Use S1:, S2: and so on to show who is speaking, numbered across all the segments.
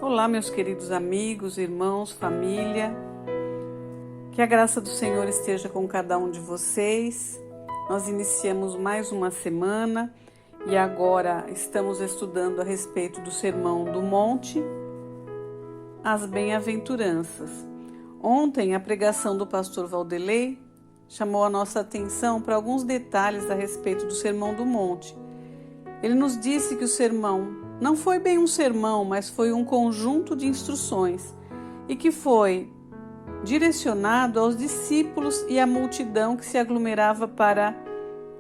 S1: Olá, meus queridos amigos, irmãos, família. Que a graça do Senhor esteja com cada um de vocês. Nós iniciamos mais uma semana e agora estamos estudando a respeito do Sermão do Monte, as bem-aventuranças. Ontem, a pregação do pastor Valdelei chamou a nossa atenção para alguns detalhes a respeito do Sermão do Monte. Ele nos disse que o sermão não foi bem um sermão, mas foi um conjunto de instruções e que foi direcionado aos discípulos e à multidão que se aglomerava para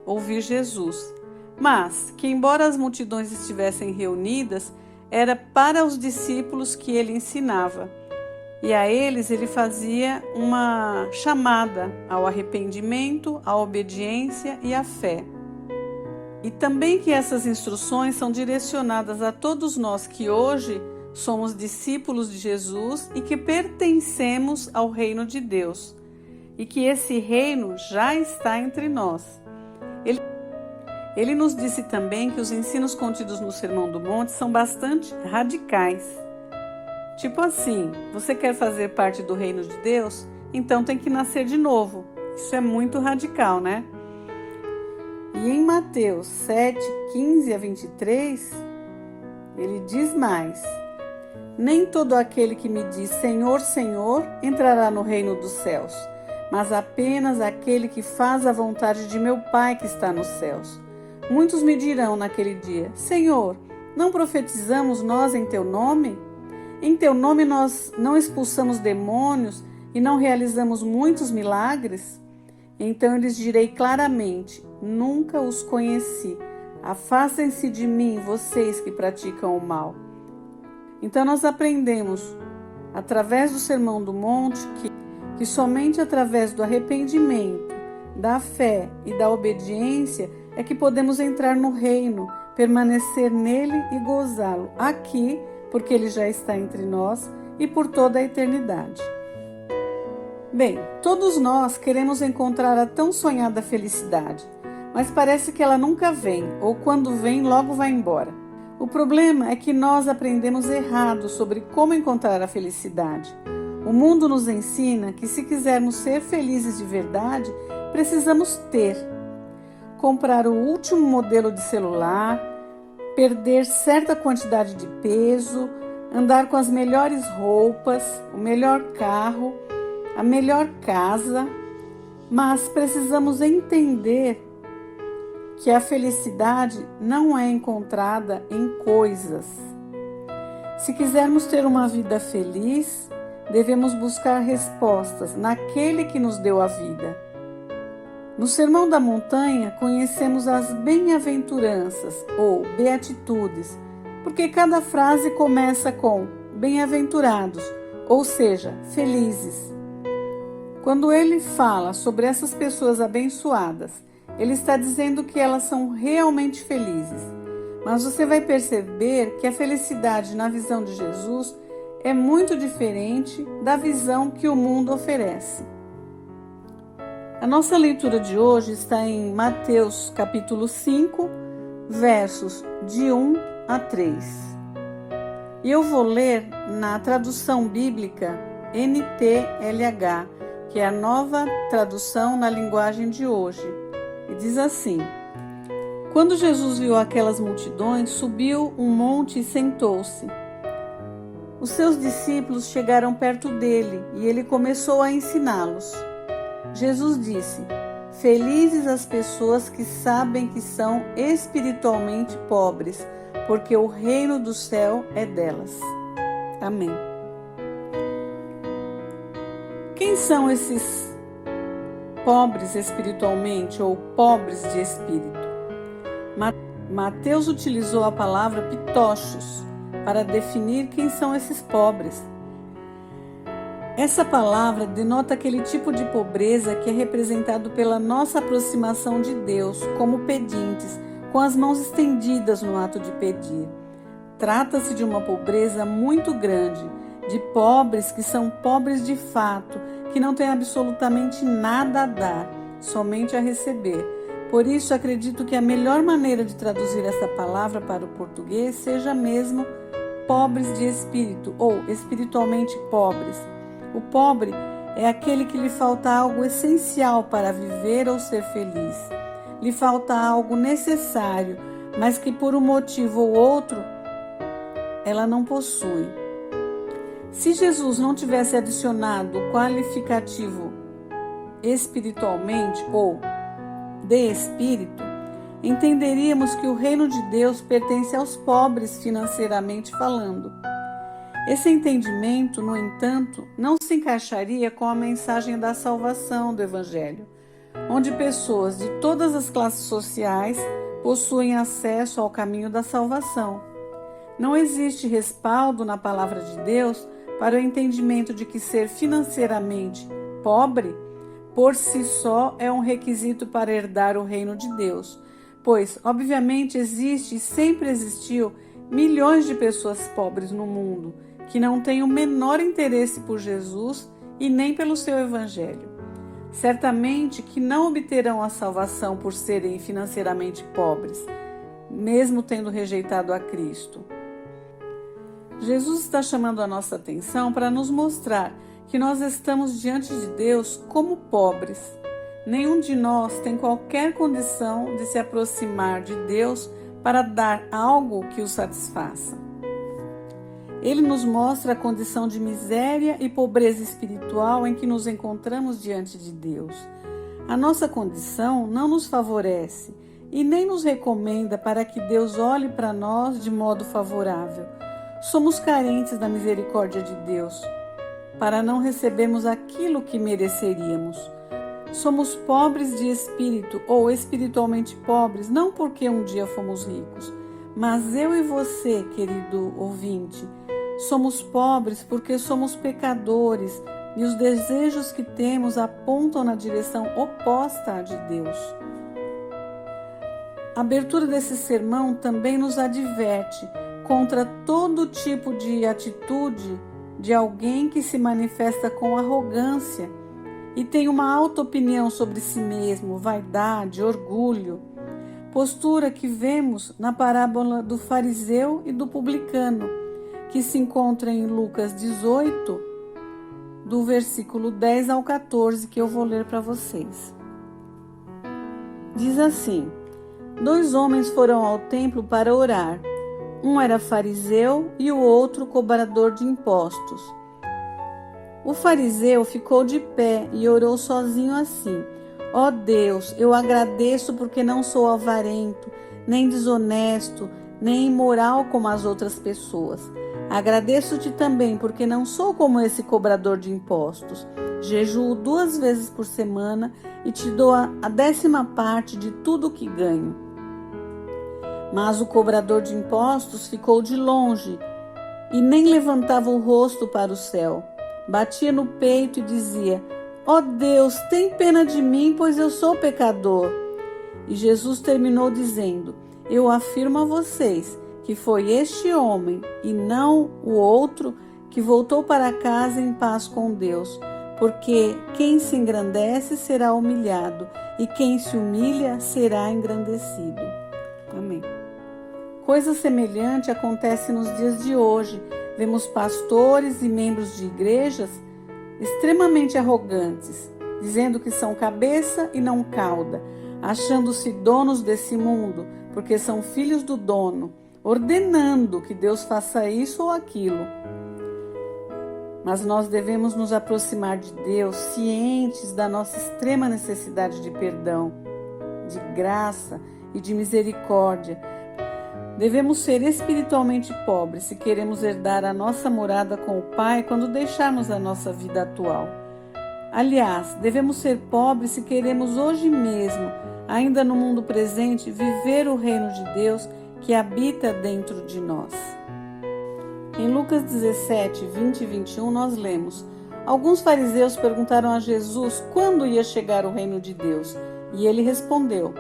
S1: ouvir Jesus. Mas que, embora as multidões estivessem reunidas, era para os discípulos que ele ensinava. E a eles ele fazia uma chamada ao arrependimento, à obediência e à fé. E também que essas instruções são direcionadas a todos nós que hoje somos discípulos de Jesus e que pertencemos ao reino de Deus. E que esse reino já está entre nós. Ele nos disse também que os ensinos contidos no Sermão do Monte são bastante radicais. Tipo assim, você quer fazer parte do reino de Deus? Então tem que nascer de novo. Isso é muito radical, né? E em Mateus 7, 15 a 23, ele diz mais: nem todo aquele que me diz Senhor, Senhor, entrará no reino dos céus, mas apenas aquele que faz a vontade de meu Pai que está nos céus. Muitos me dirão naquele dia: Senhor, não profetizamos nós em teu nome? Em teu nome nós não expulsamos demônios e não realizamos muitos milagres? Então eu lhes direi claramente: nunca os conheci. Afastem-se de mim, vocês que praticam o mal. Então nós aprendemos, através do Sermão do Monte, que somente através do arrependimento, da fé e da obediência é que podemos entrar no reino, permanecer nele e gozá-lo aqui, porque ele já está entre nós e por toda a eternidade. Bem, todos nós queremos encontrar a tão sonhada felicidade, mas parece que ela nunca vem, ou quando vem, logo vai embora. O problema é que nós aprendemos errado sobre como encontrar a felicidade. O mundo nos ensina que se quisermos ser felizes de verdade, precisamos ter. Comprar o último modelo de celular, perder certa quantidade de peso, andar com as melhores roupas, o melhor carro, a melhor casa, mas precisamos entender que a felicidade não é encontrada em coisas. Se quisermos ter uma vida feliz, devemos buscar respostas naquele que nos deu a vida. No Sermão da Montanha, conhecemos as bem-aventuranças ou beatitudes, porque cada frase começa com bem-aventurados, ou seja, felizes. Quando ele fala sobre essas pessoas abençoadas, ele está dizendo que elas são realmente felizes. Mas você vai perceber que a felicidade na visão de Jesus é muito diferente da visão que o mundo oferece. A nossa leitura de hoje está em Mateus capítulo 5, versos de 1 a 3. E eu vou ler na tradução bíblica NTLH, que é a nova tradução na linguagem de hoje. E diz assim: quando Jesus viu aquelas multidões, subiu um monte e sentou-se. Os seus discípulos chegaram perto dele e ele começou a ensiná-los. Jesus disse: felizes as pessoas que sabem que são espiritualmente pobres, porque o reino do céu é delas. Amém. Quem são esses pobres espiritualmente ou pobres de espírito? Mateus utilizou a palavra pitochos para definir quem são esses pobres. Essa palavra denota aquele tipo de pobreza que é representado pela nossa aproximação de Deus, como pedintes, com as mãos estendidas no ato de pedir. Trata-se de uma pobreza muito grande, de pobres que são pobres de fato, que não têm absolutamente nada a dar, somente a receber. Por isso, acredito que a melhor maneira de traduzir essa palavra para o português seja mesmo pobres de espírito ou espiritualmente pobres. O pobre é aquele que lhe falta algo essencial para viver ou ser feliz. Lhe falta algo necessário, mas que por um motivo ou outro ela não possui. Se Jesus não tivesse adicionado o qualificativo espiritualmente ou de espírito, entenderíamos que o reino de Deus pertence aos pobres financeiramente falando. Esse entendimento, no entanto, não se encaixaria com a mensagem da salvação do Evangelho, onde pessoas de todas as classes sociais possuem acesso ao caminho da salvação. Não existe respaldo na palavra de Deus para o entendimento de que ser financeiramente pobre, por si só, é um requisito para herdar o reino de Deus, pois, obviamente, existe e sempre existiu milhões de pessoas pobres no mundo que não têm o menor interesse por Jesus e nem pelo seu Evangelho. Certamente que não obterão a salvação por serem financeiramente pobres, mesmo tendo rejeitado a Cristo. Jesus está chamando a nossa atenção para nos mostrar que nós estamos diante de Deus como pobres. Nenhum de nós tem qualquer condição de se aproximar de Deus para dar algo que o satisfaça. Ele nos mostra a condição de miséria e pobreza espiritual em que nos encontramos diante de Deus. A nossa condição não nos favorece e nem nos recomenda para que Deus olhe para nós de modo favorável. Somos carentes da misericórdia de Deus, para não recebermos aquilo que mereceríamos. Somos pobres de espírito ou espiritualmente pobres, não porque um dia fomos ricos, mas eu e você, querido ouvinte, somos pobres porque somos pecadores e os desejos que temos apontam na direção oposta à de Deus. A abertura desse sermão também nos adverte contra todo tipo de atitude de alguém que se manifesta com arrogância e tem uma alta opinião sobre si mesmo, vaidade, orgulho, postura que vemos na parábola do fariseu e do publicano, que se encontra em Lucas 18, do versículo 10 ao 14, que eu vou ler para vocês. Diz assim: 2 homens foram ao templo para orar. Um era fariseu e o outro cobrador de impostos. O fariseu ficou de pé e orou sozinho assim: Ó Deus, eu agradeço porque não sou avarento, nem desonesto, nem imoral como as outras pessoas. Agradeço-te também porque não sou como esse cobrador de impostos. Jejuo 2 vezes por semana e te dou a 10ª parte de tudo o que ganho. Mas o cobrador de impostos ficou de longe e nem levantava o rosto para o céu. Batia no peito e dizia: Ó Deus, tem pena de mim, pois eu sou pecador. E Jesus terminou dizendo: Eu afirmo a vocês que foi este homem e não o outro que voltou para casa em paz com Deus, porque quem se engrandece será humilhado e quem se humilha será engrandecido. Amém. Coisa semelhante acontece nos dias de hoje. Vemos pastores e membros de igrejas extremamente arrogantes, dizendo que são cabeça e não cauda, achando-se donos desse mundo, porque são filhos do dono, ordenando que Deus faça isso ou aquilo. Mas nós devemos nos aproximar de Deus cientes da nossa extrema necessidade de perdão, de graça e de misericórdia. Devemos ser espiritualmente pobres se queremos herdar a nossa morada com o Pai quando deixarmos a nossa vida atual. Aliás, devemos ser pobres se queremos hoje mesmo, ainda no mundo presente, viver o reino de Deus que habita dentro de nós. Em Lucas 17, 20 e 21, nós lemos: Alguns fariseus perguntaram a Jesus quando ia chegar o reino de Deus, e ele respondeu: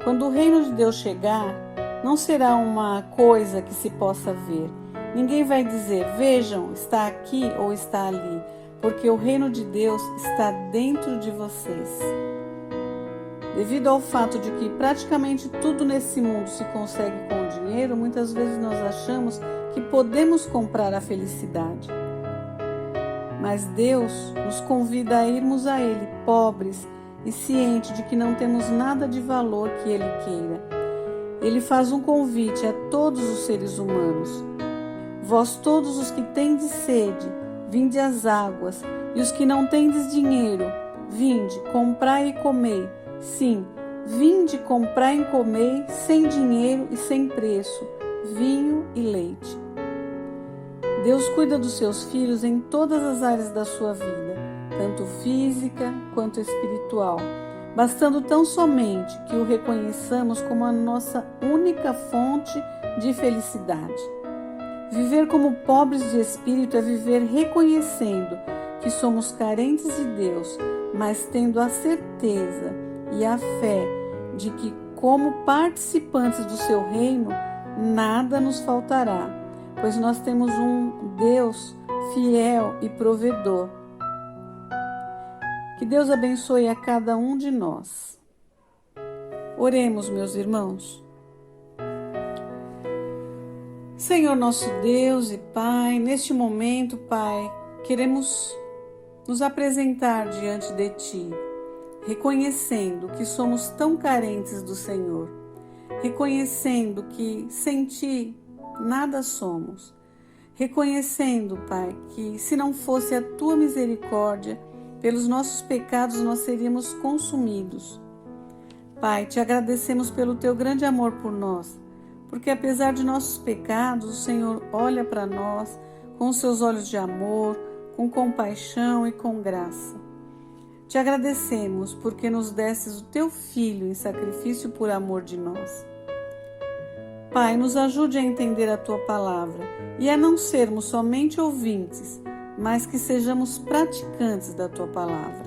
S1: Quando o reino de Deus chegar, não será uma coisa que se possa ver. Ninguém vai dizer: vejam, está aqui ou está ali, porque o reino de Deus está dentro de vocês. Devido ao fato de que praticamente tudo nesse mundo se consegue com o dinheiro, muitas vezes nós achamos que podemos comprar a felicidade. Mas Deus nos convida a irmos a Ele pobres e cientes de que não temos nada de valor que Ele queira. Ele faz um convite a todos os seres humanos. Vós todos os que tendes sede, vinde às águas, e os que não tendes dinheiro, vinde, comprai e comei. Sim, vinde, comprai e comei, sem dinheiro e sem preço, vinho e leite. Deus cuida dos seus filhos em todas as áreas da sua vida, tanto física quanto espiritual, bastando tão somente que o reconheçamos como a nossa única fonte de felicidade. Viver como pobres de espírito é viver reconhecendo que somos carentes de Deus, mas tendo a certeza e a fé de que, como participantes do seu reino, nada nos faltará, pois nós temos um Deus fiel e provedor. Que Deus abençoe a cada um de nós. Oremos, meus irmãos. Senhor nosso Deus e Pai, neste momento, Pai, queremos nos apresentar diante de Ti, reconhecendo que somos tão carentes do Senhor, reconhecendo que sem Ti nada somos, reconhecendo, Pai, que se não fosse a Tua misericórdia, pelos nossos pecados nós seríamos consumidos. Pai, Te agradecemos pelo Teu grande amor por nós, porque apesar de nossos pecados, o Senhor olha para nós com os Seus olhos de amor, com compaixão e com graça. Te agradecemos porque nos destes o Teu Filho em sacrifício por amor de nós. Pai, nos ajude a entender a Tua palavra e a não sermos somente ouvintes, mas que sejamos praticantes da Tua palavra.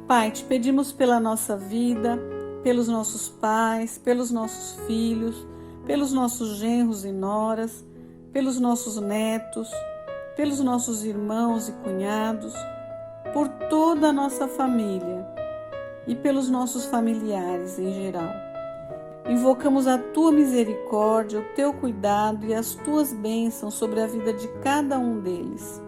S1: Pai, Te pedimos pela nossa vida, pelos nossos pais, pelos nossos filhos, pelos nossos genros e noras, pelos nossos netos, pelos nossos irmãos e cunhados, por toda a nossa família e pelos nossos familiares em geral. Invocamos a Tua misericórdia, o Teu cuidado e as Tuas bênçãos sobre a vida de cada um deles.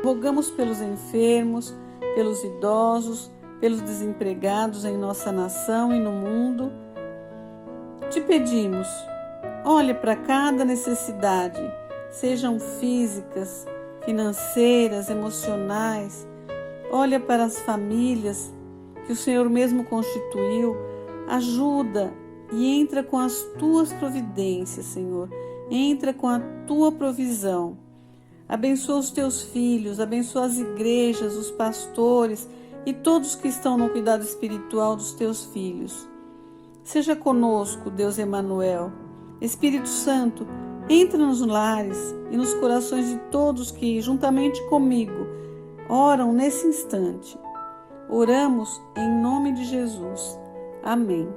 S1: Rogamos pelos enfermos, pelos idosos, pelos desempregados em nossa nação e no mundo. Te pedimos, olha para cada necessidade, sejam físicas, financeiras, emocionais. Olha para as famílias que o Senhor mesmo constituiu. Ajuda e entra com as Tuas providências, Senhor. Entra com a Tua provisão. Abençoa os Teus filhos, abençoa as igrejas, os pastores e todos que estão no cuidado espiritual dos Teus filhos. Seja conosco, Deus Emanuel. Espírito Santo, entra nos lares e nos corações de todos que, juntamente comigo, oram nesse instante. Oramos em nome de Jesus. Amém.